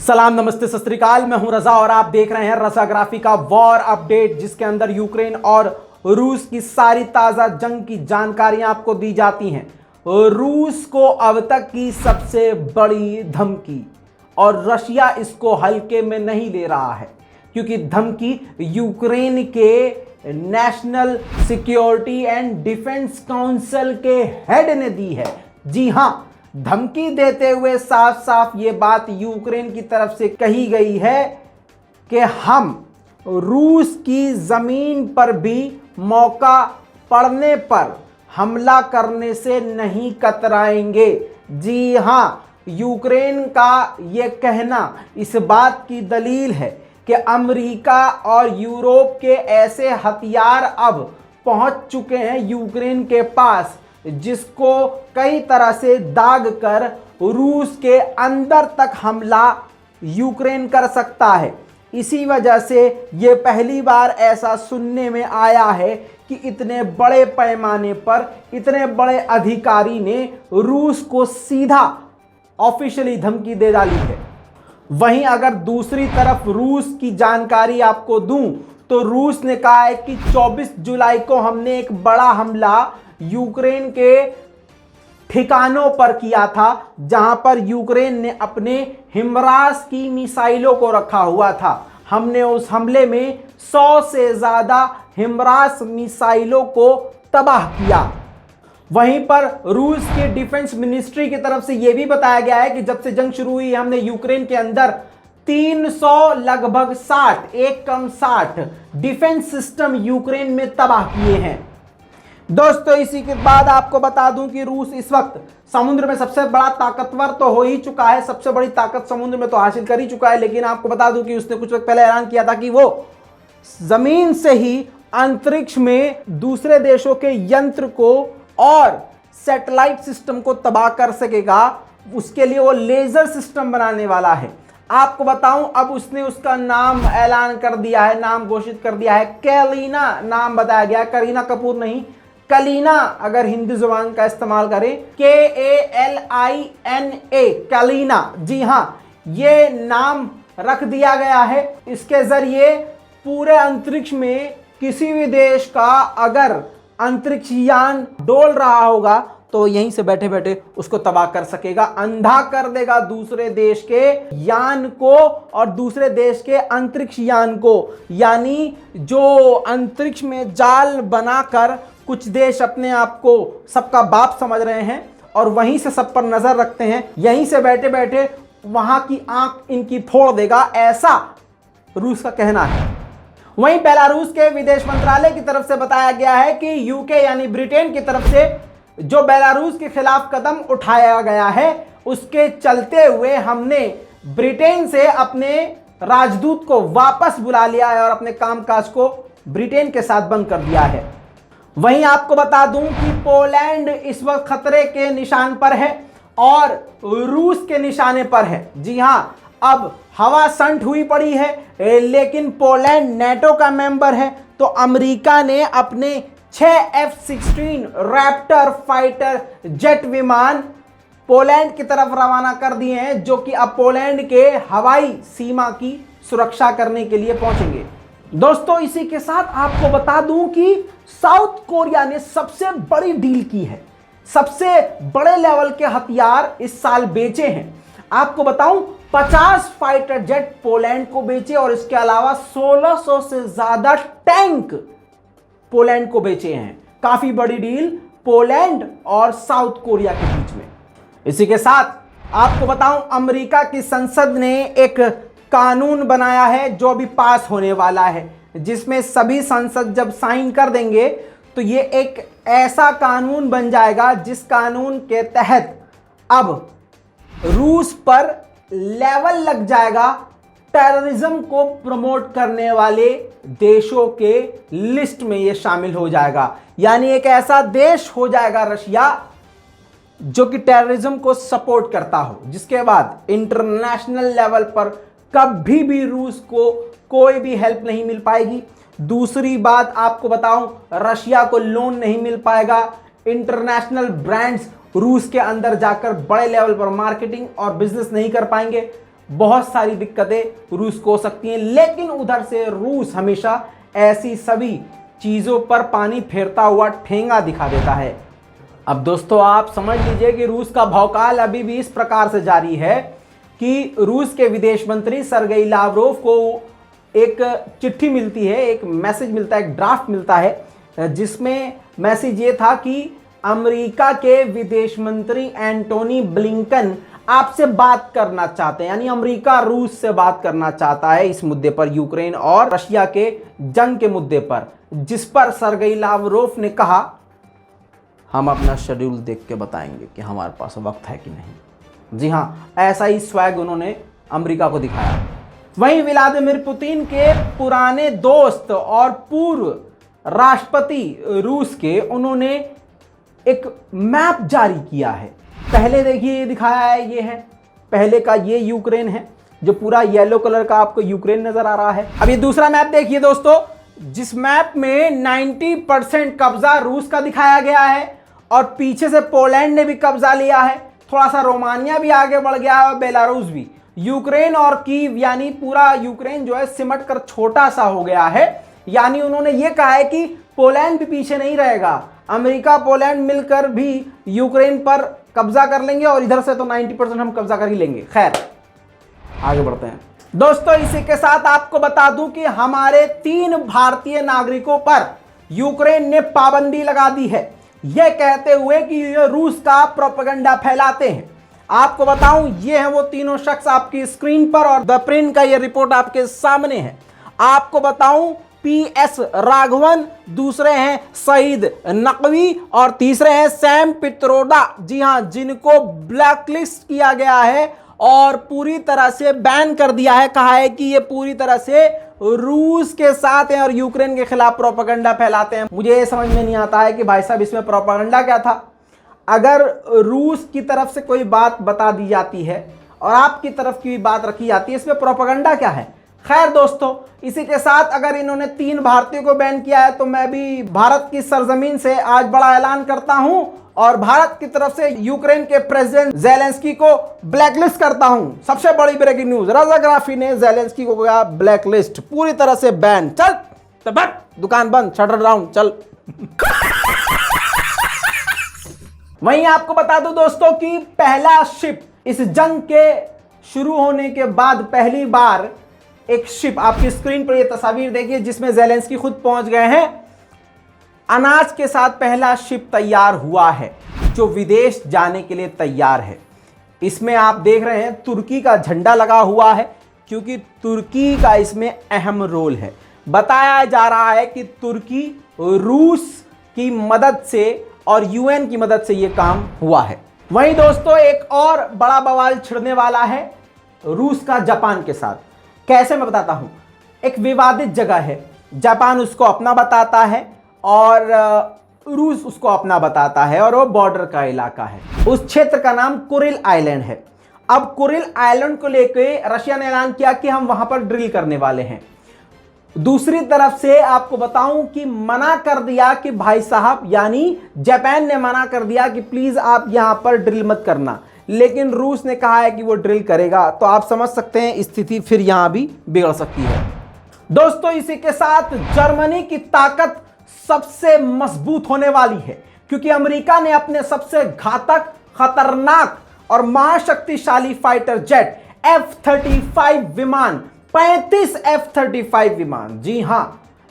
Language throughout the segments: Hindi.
सलाम नमस्ते सत श्री अकाल। मैं हूं रजा और आप देख रहे हैं रजाग्राफी का वॉर अपडेट, जिसके अंदर यूक्रेन और रूस की सारी ताजा जंग की जानकारियां आपको दी जाती हैं। रूस को अब तक की सबसे बड़ी धमकी, और रशिया इसको हल्के में नहीं ले रहा है, क्योंकि धमकी यूक्रेन के national security and defence council के हेड ने दी है। जी हां, धमकी देते हुए साफ साफ ये बात यूक्रेन की तरफ से कही गई है कि हम रूस की जमीन पर भी मौका पड़ने पर हमला करने से नहीं कतराएंगे। जी हां, यूक्रेन का ये कहना इस बात की दलील है कि अमेरिका और यूरोप के ऐसे हथियार अब पहुंच चुके हैं यूक्रेन के पास, जिसको कई तरह से दाग कर रूस के अंदर तक हमला यूक्रेन कर सकता है। इसी वजह से ये पहली बार ऐसा सुनने में आया है कि इतने बड़े पैमाने पर इतने बड़े अधिकारी ने रूस को सीधा ऑफिशियली धमकी दे डाली है। वहीं अगर दूसरी तरफ रूस की जानकारी आपको दूं तो रूस ने कहा है कि 24 जुलाई को हमने एक बड़ा हमला यूक्रेन के ठिकानों पर किया था, जहां पर यूक्रेन ने अपने हिमरास की मिसाइलों को रखा हुआ था। हमने उस हमले में 100 से ज्यादा हिमरास मिसाइलों को तबाह किया। वहीं पर रूस के डिफेंस मिनिस्ट्री की तरफ से यह भी बताया गया है कि जब से जंग शुरू हुई हमने यूक्रेन के अंदर 300 लगभग 60 एक कम 60 डिफेंस सिस्टम यूक्रेन में तबाह किए हैं। दोस्तों, इसी के बाद आपको बता दूं कि रूस इस वक्त समुद्र में सबसे बड़ा ताकतवर तो हो ही चुका है, सबसे बड़ी ताकत समुद्र में तो हासिल कर ही चुका है। लेकिन आपको बता दूं कि उसने कुछ वक्त पहले ऐलान किया था कि वो जमीन से ही अंतरिक्ष में दूसरे देशों के यंत्र को और सैटेलाइट सिस्टम को तबाह कर सकेगा। उसके लिए वो लेजर सिस्टम बनाने वाला है। आपको बताऊं, अब उसने उसका नाम ऐलान कर दिया है, नाम घोषित कर दिया है। कैलिना नाम बताया गया, करीना कपूर नहीं, कलीना अगर हिंदी जुबान का इस्तेमाल करें, KALINA, कलीना। जी हां, ये नाम रख दिया गया है। इसके जरिए पूरे अंतरिक्ष में किसी भी देश का अगर अंतरिक्ष यान डोल रहा होगा तो यहीं से बैठे बैठे उसको तबाह कर सकेगा, अंधा कर देगा दूसरे देश के यान को और दूसरे देश के अंतरिक्ष यान को। यानी जो अंतरिक्ष में जाल बनाकर कुछ देश अपने आप को सबका बाप समझ रहे हैं और वहीं से सब पर नजर रखते हैं, यहीं से बैठे बैठे वहां की आंख इनकी फोड़ देगा, ऐसा रूस का कहना है। वहीं बेलारूस के विदेश मंत्रालय की तरफ से बताया गया है कि यूके यानी ब्रिटेन की तरफ से जो बेलारूस के खिलाफ कदम उठाया गया है, उसके चलते हुए हमने ब्रिटेन से अपने राजदूत को वापस बुला लिया है और अपने कामकाज को ब्रिटेन के साथ बंद कर दिया है। वहीं आपको बता दूं कि पोलैंड इस वक्त खतरे के निशान पर है और रूस के निशाने पर है। जी हां, अब हवा संठ हुई पड़ी है, लेकिन पोलैंड नेटो का मेंबर है, तो अमेरिका ने अपने 6 F-16 रैप्टर फाइटर जेट विमान पोलैंड की तरफ रवाना कर दिए हैं, जो कि अब पोलैंड के हवाई सीमा की सुरक्षा करने के लिए पहुंचेंगे। दोस्तों, इसी के साथ आपको बता दूं कि साउथ कोरिया ने सबसे बड़ी डील की है, सबसे बड़े लेवल के हथियार इस साल बेचे हैं। आपको बताऊं, 50 फाइटर जेट पोलैंड को बेचे और इसके अलावा 1600 से ज्यादा टैंक पोलैंड को बेचे हैं। काफी बड़ी डील पोलैंड और साउथ कोरिया के बीच में। इसी के साथ आपको बताऊं, अमेरिका की संसद ने एक कानून बनाया है जो अभी पास होने वाला है, जिसमें सभी सांसद जब साइन कर देंगे तो ये एक ऐसा कानून बन जाएगा जिस कानून के तहत अब रूस पर लेवल लग जाएगा टेररिज्म को प्रमोट करने वाले देशों के लिस्ट में ये शामिल हो जाएगा। यानी एक ऐसा देश हो जाएगा रशिया जो कि टेररिज्म को सपोर्ट करता हो, जिसके बाद इंटरनेशनल लेवल पर कभी भी रूस को कोई भी हेल्प नहीं मिल पाएगी। दूसरी बात आपको बताऊं, रशिया को लोन नहीं मिल पाएगा। इंटरनेशनल ब्रांड्स रूस के अंदर जाकर बड़े लेवल पर मार्केटिंग और बिजनेस नहीं कर पाएंगे। बहुत सारी दिक्कतें रूस को हो सकती हैं, लेकिन उधर से रूस हमेशा ऐसी सभी चीज़ों पर पानी फेरता हुआ ठेंगा दिखा देता है। अब दोस्तों आप समझ लीजिए कि रूस का भौकाल अभी भी इस प्रकार से जारी है कि रूस के विदेश मंत्री सरगेई लावरोव को एक चिट्ठी मिलती है, एक मैसेज मिलता है, एक ड्राफ्ट मिलता है, जिसमें मैसेज ये था कि अमेरिका के विदेश मंत्री एंटोनी ब्लिंकन आपसे बात करना चाहते हैं, यानी अमेरिका रूस से बात करना चाहता है इस मुद्दे पर, यूक्रेन और रशिया के जंग के मुद्दे पर, जिस पर सरगेई लावरोव ने कहा हम अपना शेड्यूल देख के बताएंगे कि हमारे पास वक्त है कि नहीं। जी हां, ऐसा ही स्वैग उन्होंने अमेरिका को दिखाया। वहीं व्लादिमीर पुतिन के पुराने दोस्त और पूर्व राष्ट्रपति रूस के, उन्होंने एक मैप जारी किया है। पहले देखिए ये दिखाया है, ये है पहले का, ये यूक्रेन है, जो पूरा येलो कलर का आपको यूक्रेन नजर आ रहा है। अब ये दूसरा मैप देखिए दोस्तों, जिस मैप में 90% कब्जा रूस का दिखाया गया है और पीछे से पोलैंड ने भी कब्जा लिया है, थोड़ा सा रोमानिया भी आगे बढ़ गया है और बेलारूस भी। यूक्रेन और कीव यानी पूरा यूक्रेन जो है सिमट कर छोटा सा हो गया है। यानी उन्होंने ये कहा है कि पोलैंड भी पीछे नहीं रहेगा, अमेरिका पोलैंड मिलकर भी यूक्रेन पर कब्जा कर लेंगे और इधर से तो 90% हम कब्जा कर ही लेंगे। खैर आगे बढ़ते हैं दोस्तों। इसी के साथ आपको बता दूं कि हमारे 3 भारतीय नागरिकों पर यूक्रेन ने पाबंदी लगा दी है, यह कहते हुए कि ये रूस का प्रोपेगेंडा फैलाते हैं। आपको बताऊं, ये हैं वो तीनों शख्स आपकी स्क्रीन पर और द प्रिंट का ये रिपोर्ट आपके सामने है। आपको बताऊं, PS राघवन, दूसरे हैं सईद नकवी और तीसरे हैं सैम पित्रोदा। जी हां, जिनको ब्लैकलिस्ट किया गया है और पूरी तरह से बैन कर दिया है। कहा है कि ये पूरी तरह से रूस के साथ हैं और यूक्रेन के खिलाफ प्रोपेगेंडा फैलाते हैं। मुझे ये समझ में नहीं आता है कि भाई साहब इसमें प्रोपेगेंडा क्या था। अगर रूस की तरफ से कोई बात बता दी जाती है और आपकी तरफ की भी बात रखी जाती है, इसमें प्रोपेगेंडा क्या है। खैर दोस्तों, इसी के साथ अगर इन्होंने 3 भारतीयों को बैन किया है तो मैं भी भारत की सरजमीन से आज बड़ा ऐलान करता हूं और भारत की तरफ से यूक्रेन के प्रेसिडेंट ज़ेलेंस्की को ब्लैकलिस्ट करता हूं। सबसे बड़ी ब्रेकिंग न्यूज, रजा ग्राफी ने ज़ेलेंस्की को किया ब्लैकलिस्ट, पूरी तरह से बैन। चल तो बट दुकान बंद, शटर डाउन, चल। वहीं आपको बता दूं दोस्तों कि पहला शिप, इस जंग के शुरू होने के बाद पहली बार एक शिप, आपकी स्क्रीन पर ये तस्वीर देखिए जिसमें ज़ेलेंस्की खुद पहुंच गए हैं, अनाज के साथ पहला शिप तैयार हुआ है जो विदेश जाने के लिए तैयार है। इसमें आप देख रहे हैं तुर्की का झंडा लगा हुआ है, क्योंकि तुर्की का इसमें अहम रोल है। बताया जा रहा है कि तुर्की रूस की मदद से और यूएन की मदद से यह काम हुआ है। वहीं दोस्तों एक और बड़ा बवाल छिड़ने वाला है रूस का जापान के साथ। कैसे, मैं बताता हूं। एक विवादित जगह है, जापान उसको अपना बताता है और रूस उसको अपना बताता है, और वो बॉर्डर का इलाका है। उस क्षेत्र का नाम कुरिल आइलैंड है। अब कुरिल आइलैंड को लेकर रशिया ने ऐलान किया कि हम वहां पर ड्रिल करने वाले हैं। दूसरी तरफ से आपको बताऊं कि मना कर दिया कि भाई साहब, यानी जापान ने मना कर दिया कि प्लीज आप यहां पर ड्रिल मत करना, लेकिन रूस ने कहा है कि वो ड्रिल करेगा। तो आप समझ सकते हैं स्थिति फिर यहां भी बिगड़ सकती है। दोस्तों इसी के साथ जर्मनी की ताकत सबसे मजबूत होने वाली है, क्योंकि अमेरिका ने अपने सबसे घातक, खतरनाक और महाशक्तिशाली फाइटर जेट F-35 विमान, 35 F-35 विमान, जी हां,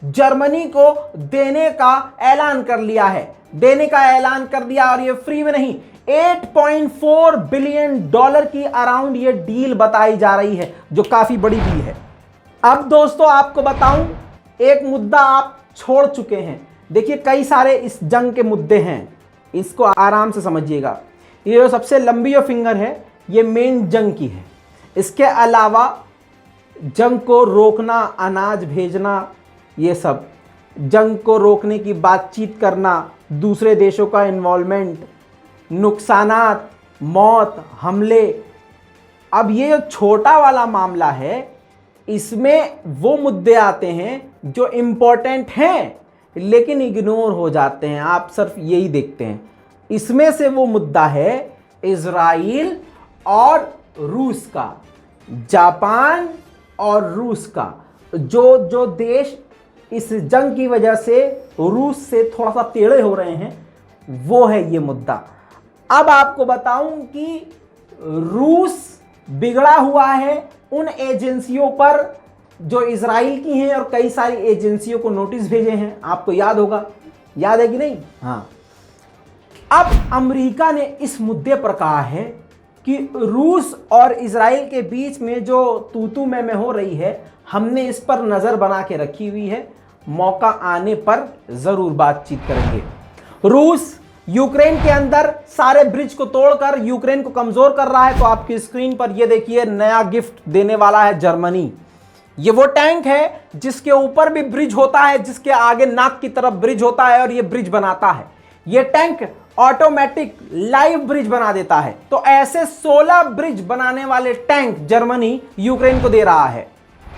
जर्मनी को देने का ऐलान कर लिया है, देने का ऐलान कर दिया। और ये फ्री में नहीं, $8.4 बिलियन की अराउंड ये डील बताई जा रही है, जो काफी बड़ी भी है। अब दोस्तों आपको बताऊं, एक मुद्दा आप छोड़ चुके हैं। देखिए कई सारे इस जंग के मुद्दे हैं, इसको आराम से समझिएगा। ये जो सबसे लंबी जो फिंगर है ये मेन जंग की है। इसके अलावा जंग को रोकना, अनाज भेजना, ये सब जंग को रोकने की बातचीत करना, दूसरे देशों का इन्वॉल्वमेंट, नुकसानात, मौत, हमले। अब ये जो छोटा वाला मामला है, इसमें वो मुद्दे आते हैं जो इम्पोर्टेंट हैं लेकिन इग्नोर हो जाते हैं, आप सिर्फ यही देखते हैं। इसमें से वो मुद्दा है इजराइल और रूस का। जापान और रूस का। जो देश इस जंग की वजह से रूस से थोड़ा सा टेढ़े हो रहे हैं, वो है ये मुद्दा। अब आपको बताऊं कि रूस बिगड़ा हुआ है उन एजेंसियों पर जो इजराइल की हैं, और कई सारी एजेंसियों को नोटिस भेजे हैं। आपको याद होगा, याद है कि नहीं? हाँ। अब अमेरिका ने इस मुद्दे पर कहा है कि रूस और इजराइल के बीच में जो तू मैं हो रही है, हमने इस पर नजर बना के रखी हुई है, मौका आने पर जरूर बातचीत करेंगे। रूस यूक्रेन के अंदर सारे ब्रिज को तोड़कर यूक्रेन को कमजोर कर रहा है। तो आपकी स्क्रीन पर ये देखिए, नया गिफ्ट देने वाला है जर्मनी। ये वो टैंक है जिसके ऊपर भी ब्रिज होता है, जिसके आगे नाक की तरफ ब्रिज होता है और ये ब्रिज बनाता है। ये टैंक ऑटोमेटिक लाइव ब्रिज बना देता है। तो ऐसे 16 ब्रिज बनाने वाले टैंक जर्मनी यूक्रेन को दे रहा है।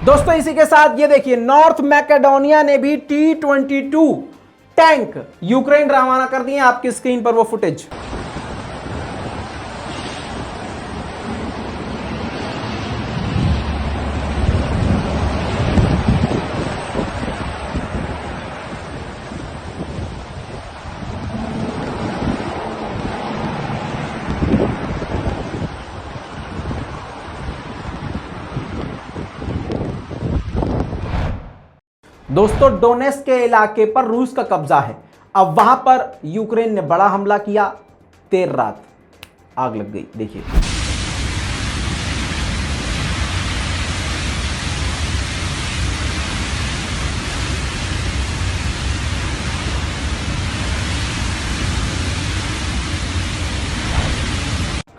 दोस्तों इसी के साथ ये देखिए, नॉर्थ मैकेडोनिया ने भी T-22 टैंक यूक्रेन रवाना कर दिए। आपकी स्क्रीन पर वो फुटेज। दोस्तों डोनेट्स्क के इलाके पर रूस का कब्जा है। अब वहां पर यूक्रेन ने बड़ा हमला किया, देर रात आग लग गई। देखिए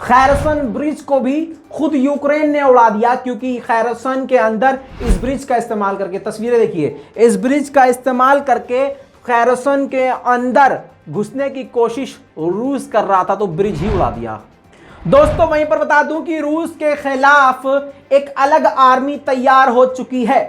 खैरसन ब्रिज को भी खुद यूक्रेन ने उड़ा दिया, क्योंकि खैरसन के अंदर इस ब्रिज का इस्तेमाल करके, तस्वीरें देखिए, इस ब्रिज का इस्तेमाल करके खैरसन के अंदर घुसने की कोशिश रूस कर रहा था, तो ब्रिज ही उड़ा दिया। दोस्तों वहीं पर बता दूं कि रूस के खिलाफ एक अलग आर्मी तैयार हो चुकी है।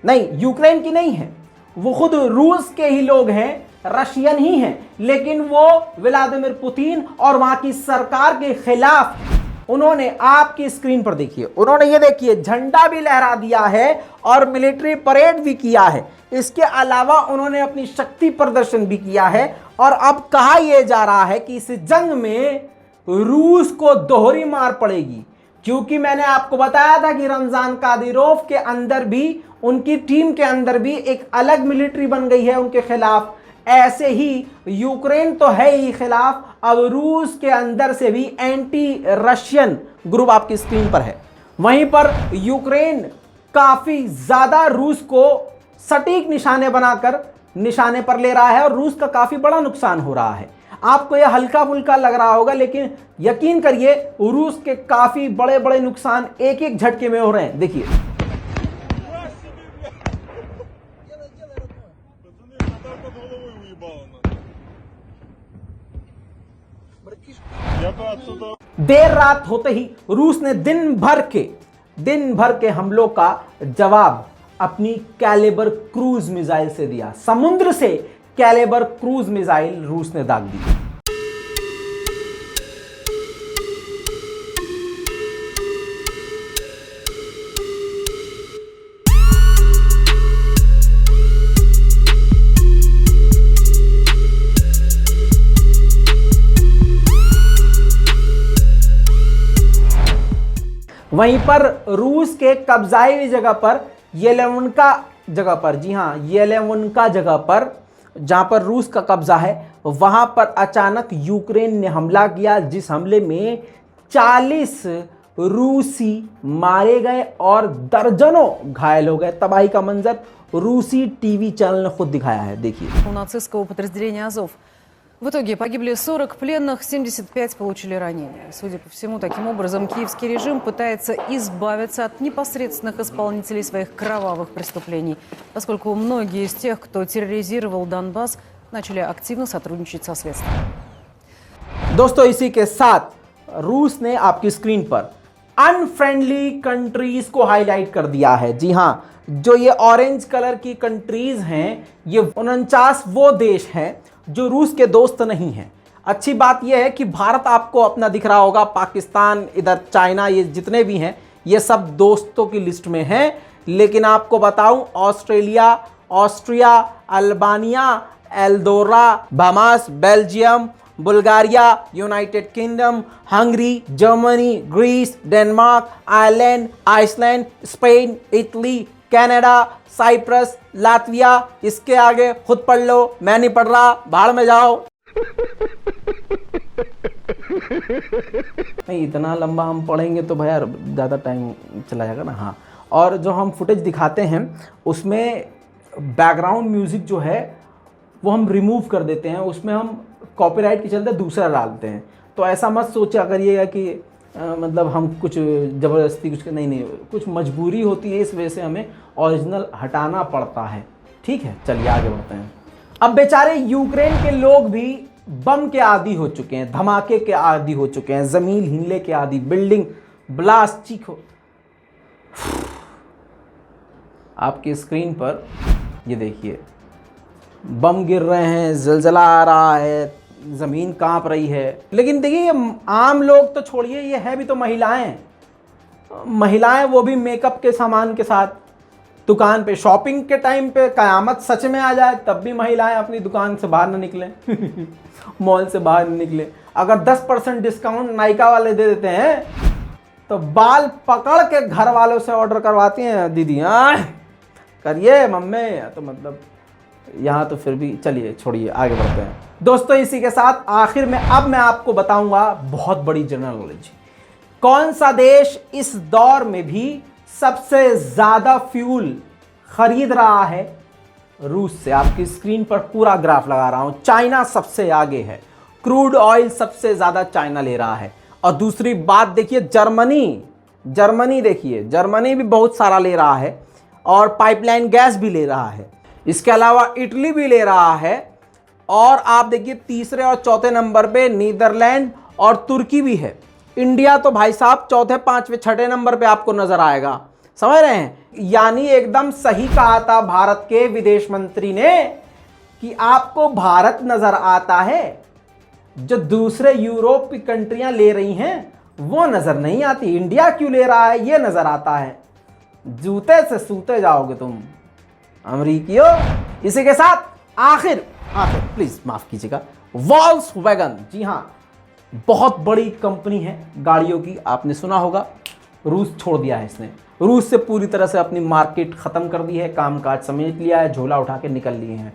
नहीं, यूक्रेन की नहीं है, वो खुद रूस के ही लोग हैं, रशियन ही हैं, लेकिन वो व्लादिमीर पुतिन और वहां की सरकार के खिलाफ उन्होंने, आपकी स्क्रीन पर देखिए, उन्होंने ये देखिए झंडा भी लहरा दिया है और मिलिट्री परेड भी किया है। इसके अलावा उन्होंने अपनी शक्ति प्रदर्शन भी किया है। और अब कहा यह जा रहा है कि इस जंग में रूस को दोहरी मार पड़ेगी, क्योंकि मैंने आपको बताया था कि रमजान कादिरोव के अंदर भी, उनकी टीम के अंदर भी एक अलग मिलिट्री बन गई है उनके खिलाफ। ऐसे ही यूक्रेन तो है ही खिलाफ, अब रूस के अंदर से भी एंटी रशियन ग्रुप आपकी स्क्रीन पर है। वहीं पर यूक्रेन काफी ज्यादा रूस को सटीक निशाने बनाकर निशाने पर ले रहा है और रूस का काफी बड़ा नुकसान हो रहा है। आपको यह हल्का फुल्का लग रहा होगा, लेकिन यकीन करिए रूस के काफी बड़े बड़े नुकसान एक एक झटके में हो रहे हैं। देखिए देर रात होते ही रूस ने दिन भर के हमलों का जवाब अपनी कैलिबर क्रूज मिसाइल से दिया। समुद्र से कैलिबर क्रूज मिसाइल रूस ने दाग दी। वहीं पर रूस के कब्जाई हुई जगह पर, येलेवनका जगह पर, जी हां येलेवनका जगह पर, जहां पर रूस का कब्जा है, वहां पर अचानक यूक्रेन ने हमला किया, जिस हमले में 40 रूसी मारे गए और दर्जनों घायल हो गए। तबाही का मंजर रूसी टीवी चैनल ने खुद दिखाया है। देखिए у нацистского подразделения Азов. В итоге погибли 40 пленных, 75 получили ранения. Судя по всему, таким образом киевский режим пытается избавиться от непосредственных исполнителей своих кровавых преступлений, поскольку многие из тех, кто терроризировал Донбасс, начали активно сотрудничать со следствием. दोस्तों इसी के साथ रूस ने आपकी स्क्रीन पर अनफ्रेंडली कंट्रीज को हाईलाइट कर दिया है। जी हां, जो ये ऑरेंज कलर की कंट्रीज हैं, ये 49 वो देश हैं जो रूस के दोस्त नहीं हैं। अच्छी बात यह है कि भारत आपको अपना दिख रहा होगा, पाकिस्तान, इधर चाइना, ये जितने भी हैं, ये सब दोस्तों की लिस्ट में है। लेकिन आपको बताऊं, ऑस्ट्रेलिया, ऑस्ट्रिया, अल्बानिया, एल्डोरा, Bahamas, Belgium, Bulgaria, United Kingdom, Hungary, Germany, Greece, Denmark, Ireland, Iceland, Spain, Italy, Canada, Cyprus, Latvia, इसके आगे खुद पढ़ लो, मैं नहीं पढ़ रहा, भाड़ में जाओ। नहीं, इतना लंबा हम पढ़ेंगे तो भाई यार ज़्यादा टाइम चला जाएगा ना। हाँ, और जो हम फुटेज दिखाते हैं उसमें बैकग्राउंड म्यूज़िक जो है वो हम रिमूव कर देते हैं, उसमें हम कॉपीराइट के चलते दूसरा डालते हैं। तो ऐसा मत सोचा करिएगा कि मतलब हम कुछ ज़बरदस्ती कुछ नहीं, कुछ मजबूरी होती है, इस वजह से हमें ओरिजिनल हटाना पड़ता है। ठीक है, चलिए आगे बढ़ते हैं। अब बेचारे यूक्रेन के लोग भी बम के आदी हो चुके हैं, धमाके के आदी हो चुके हैं, ज़मीन हिलने के आदी, बिल्डिंग ब्लास्ट, चीखो। आपकी स्क्रीन पर ये देखिए, बम गिर रहे हैं, ज़लज़ला आ रहा है, ज़मीन कांप रही है। लेकिन देखिए, आम लोग तो छोड़िए, ये है भी तो महिलाएं, वो भी मेकअप के सामान के साथ दुकान पे शॉपिंग के टाइम पे कयामत सच में आ जाए तब भी महिलाएं अपनी दुकान से बाहर न निकलें मॉल से बाहर न निकले। अगर 10% डिस्काउंट नायका वाले दे देते हैं तो बाल पकड़ के घर वालों से ऑर्डर करवाती हैं, दीदी हाँ करिए मम्मी। तो मतलब यहाँ तो फिर भी चलिए छोड़िए, आगे बढ़ते हैं दोस्तों। इसी के साथ आखिर में अब मैं आपको बताऊंगा बहुत बड़ी जनरल नॉलेज, कौन सा देश इस दौर में भी सबसे ज्यादा फ्यूल खरीद रहा है रूस से। आपकी स्क्रीन पर पूरा ग्राफ लगा रहा हूं। चाइना सबसे आगे है, क्रूड ऑयल सबसे ज्यादा चाइना ले रहा है। और दूसरी बात देखिए, जर्मनी देखिए, जर्मनी भी बहुत सारा ले रहा है और पाइपलाइन गैस भी ले रहा है। इसके अलावा इटली भी ले रहा है। और आप देखिए तीसरे और चौथे नंबर पे नीदरलैंड और तुर्की भी है। इंडिया तो भाई साहब चौथे, पांचवें, छठे नंबर पे आपको नजर आएगा। समझ रहे हैं? यानी एकदम सही कहा था भारत के विदेश मंत्री ने कि आपको भारत नजर आता है, जो दूसरे यूरोप की कंट्रियां ले रही हैं वो नजर नहीं आती। इंडिया क्यों ले रहा है ये नजर आता है। जूते से सूते जाओगे तुम अमरीकियों। इसी के साथ आखिर प्लीज माफ कीजिएगा, वॉल्क्सवैगन, जी हां, बहुत बड़ी कंपनी है गाड़ियों की, आपने सुना होगा। रूस छोड़ दिया है इसने, रूस से पूरी तरह से अपनी मार्केट खत्म कर दी है, कामकाज समेट लिया है, झोला उठा के निकल लिए हैं।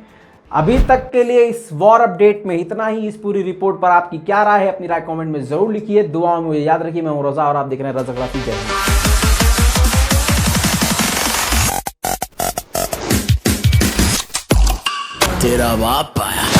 अभी तक के लिए इस वॉर अपडेट में इतना ही। इस पूरी रिपोर्ट पर आपकी क्या राय है, अपनी राय कमेंट में जरूर लिखिए। दुआओं में मुझे याद रखिए। मैं हूं रजा और आप देख रहे हैं रजा ग्राफी। जय हिंद। तेरा बाप आया।